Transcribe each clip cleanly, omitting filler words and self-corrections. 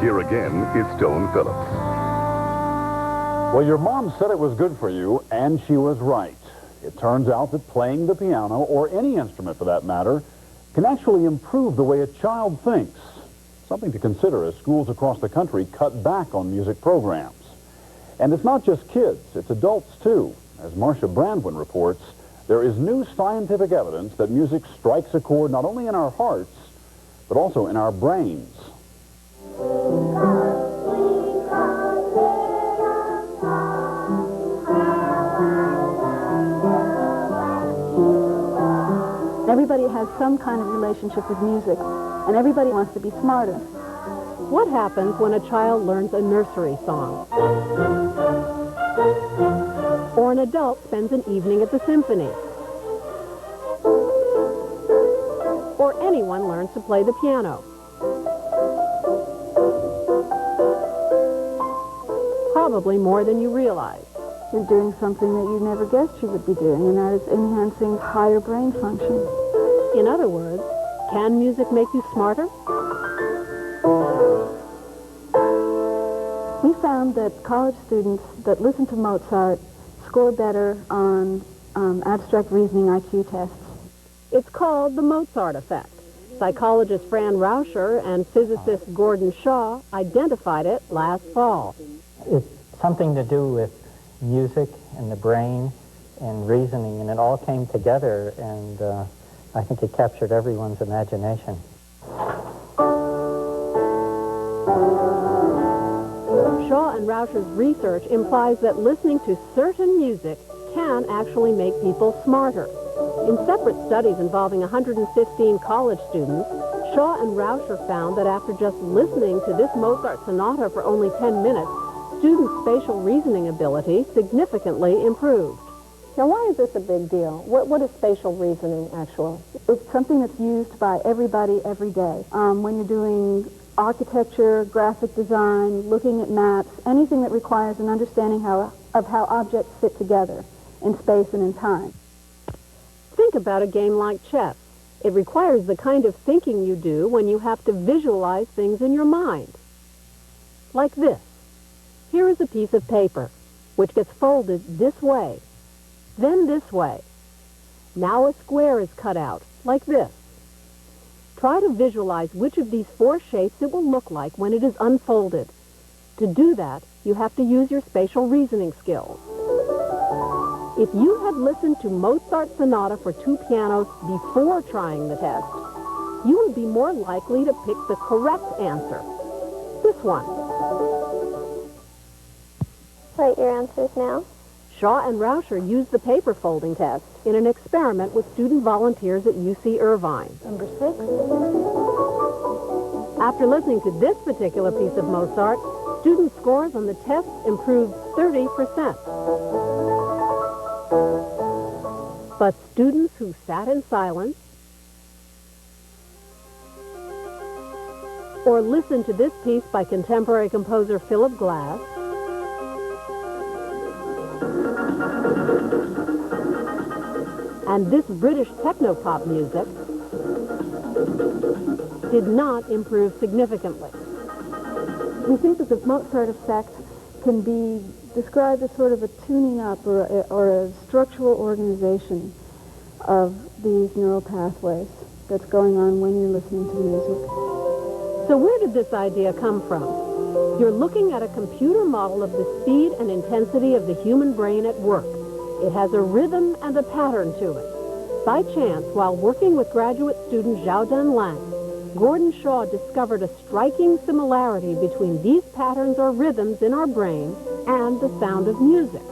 Here again is Stone Phillips. Well, your mom said it was good for you, and she was right. It turns out that playing the piano, or any instrument for that matter, can actually improve the way a child thinks. Something to consider as schools across the country cut back on music programs. And it's not just kids, it's adults too. As Marcia Brandwin reports, there is new scientific evidence that music strikes a chord not only in our hearts, but also in our brains. Everybody has some kind of relationship with music, and everybody wants to be smarter. What happens when a child learns a nursery song? Or an adult spends an evening at the symphony? Or anyone learns to play the piano? Probably more than you realize. You're doing something that you never guessed you would be doing, and that is enhancing higher brain function. In other words, can music make you smarter? We found that college students that listen to Mozart score better on abstract reasoning IQ tests. It's called the Mozart Effect. Psychologist Fran Rauscher and physicist Gordon Shaw identified it last fall. It's something to do with music and the brain and reasoning, and it all came together, and I think it captured everyone's imagination. Shaw and Rauscher's research implies that listening to certain music can actually make people smarter. In separate studies involving 115 college students, Shaw and Rauscher found that after just listening to this Mozart sonata for only 10 minutes, students' spatial reasoning ability significantly improved. Now, why is this a big deal? What is spatial reasoning, actually? It's something that's used by everybody every day. When you're doing architecture, graphic design, looking at maps, anything that requires an understanding of how objects fit together in space and in time. Think about a game like chess. It requires the kind of thinking you do when you have to visualize things in your mind. Like this. Here is a piece of paper, which gets folded this way, then this way. Now a square is cut out, like this. Try to visualize which of these four shapes it will look like when it is unfolded. To do that, you have to use your spatial reasoning skills. If you had listened to Mozart's sonata for two pianos before trying the test, you would be more likely to pick the correct answer. This one. Write your answers now. Shaw and Rauscher used the paper folding test in an experiment with student volunteers at UC Irvine. Number 6. After listening to this particular piece of Mozart, student scores on the test improved 30%. But students who sat in silence or listened to this piece by contemporary composer Philip Glass and this British techno-pop music did not improve significantly. We think that the Mozart effect can be described as sort of a tuning up or a structural organization of these neural pathways that's going on when you're listening to music. So where did this idea come from? You're looking at a computer model of the speed and intensity of the human brain at work. It has a rhythm and a pattern to it. By chance, while working with graduate student Xiaodan Lang, Gordon Shaw discovered a striking similarity between these patterns or rhythms in our brain and the sound of music.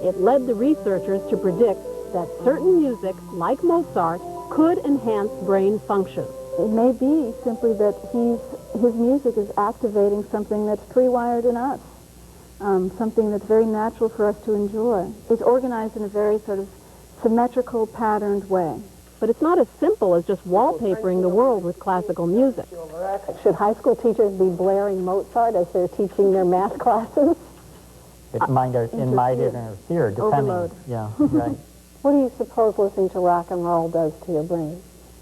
It led the researchers to predict that certain music, like Mozart, could enhance brain function. It may be simply that his music is activating something that's pre-wired in us, something that's very natural for us to enjoy. It's organized in a very sort of symmetrical, patterned way. But it's not as simple as just wallpapering the world with classical music. Should high school teachers be blaring Mozart as they're teaching their math classes? It might interfere, depending. Overload. Yeah, right. What do you suppose listening to rock and roll does to your brain?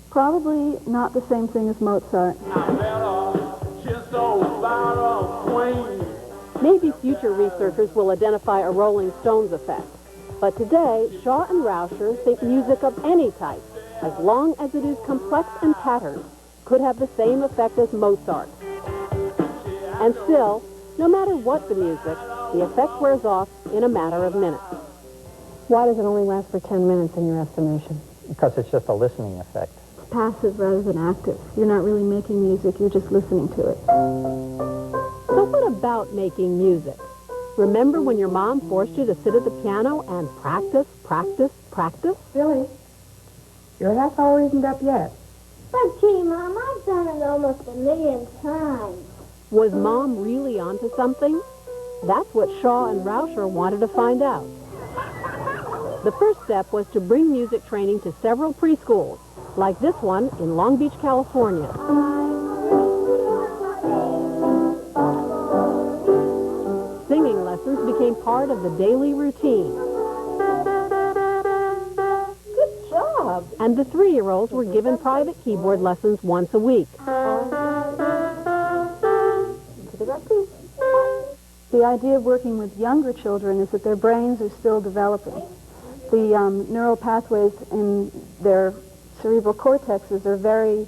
Probably not the same thing as Mozart. Maybe future researchers will identify a Rolling Stones effect. But today, Shaw and Rauscher think music of any type, as long as it is complex and patterned, could have the same effect as Mozart. And still, no matter what the music, the effect wears off in a matter of minutes. Why does it only last for 10 minutes in your estimation? Because it's just a listening effect. It's passive rather than active. You're not really making music, you're just listening to it. So what about making music? Remember when your mom forced you to sit at the piano and practice, practice, practice? Billy, your half hour isn't up yet. But gee, Mom, I've done it almost 1,000,000 times. Was Mom really onto something? That's what Shaw and Rauscher wanted to find out. The first step was to bring music training to several preschools, like this one in Long Beach, California. Singing lessons became part of the daily routine. Good job. And the 3-year-olds were given private keyboard lessons once a week. The idea of working with younger children is that their brains are still developing. The neural pathways in their cerebral cortexes are very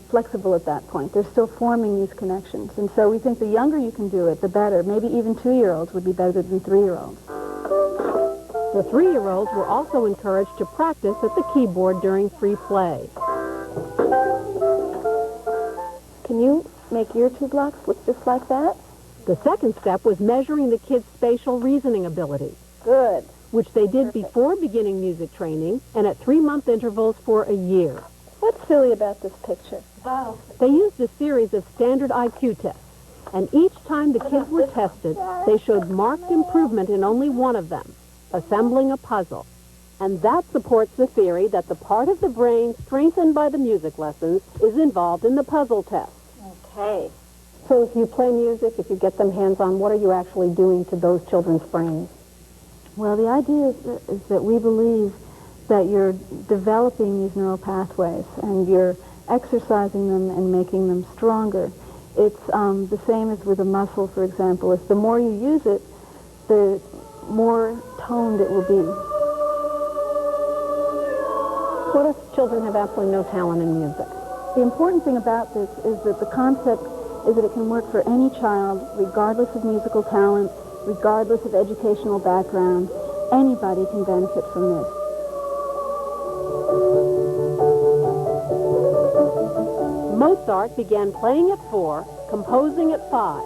flexible at that point. They're still forming these connections. And so we think the younger you can do it, the better. Maybe even 2-year-olds would be better than 3-year-olds. The 3-year-olds were also encouraged to practice at the keyboard during free play. Can you make your 2 blocks look just like that? The second step was measuring the kids' spatial reasoning ability. Good. Which they did before beginning music training and at 3-month intervals for a year. What's silly about this picture? They used a series of standard IQ tests, and each time the kids were tested, they showed marked improvement in only one of them, assembling a puzzle. And that supports the theory that the part of the brain strengthened by the music lessons is involved in the puzzle test. Okay. So if you play music, if you get them hands-on, what are you actually doing to those children's brains? Well, the idea is that we believe that you're developing these neural pathways and you're exercising them and making them stronger. It's the same as with a muscle, for example. If the more you use it, the more toned it will be. What if children have absolutely no talent in music? The important thing about this is that the concept is that it can work for any child, regardless of musical talent, regardless of educational background. Anybody can benefit from this. Mozart began playing at 4, composing at 5.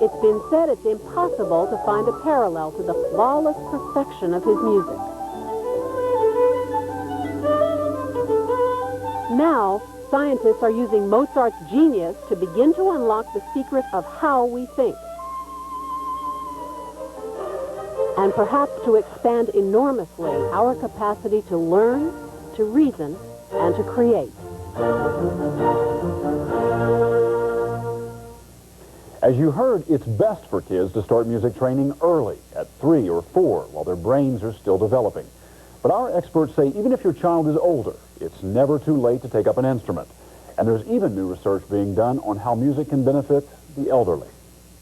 It's been said it's impossible to find a parallel to the flawless perfection of his music. Now, scientists are using Mozart's genius to begin to unlock the secret of how we think. And perhaps to expand enormously our capacity to learn, to reason, and to create. As you heard, it's best for kids to start music training early, at 3 or 4, while their brains are still developing. But our experts say even if your child is older, it's never too late to take up an instrument. And there's even new research being done on how music can benefit the elderly.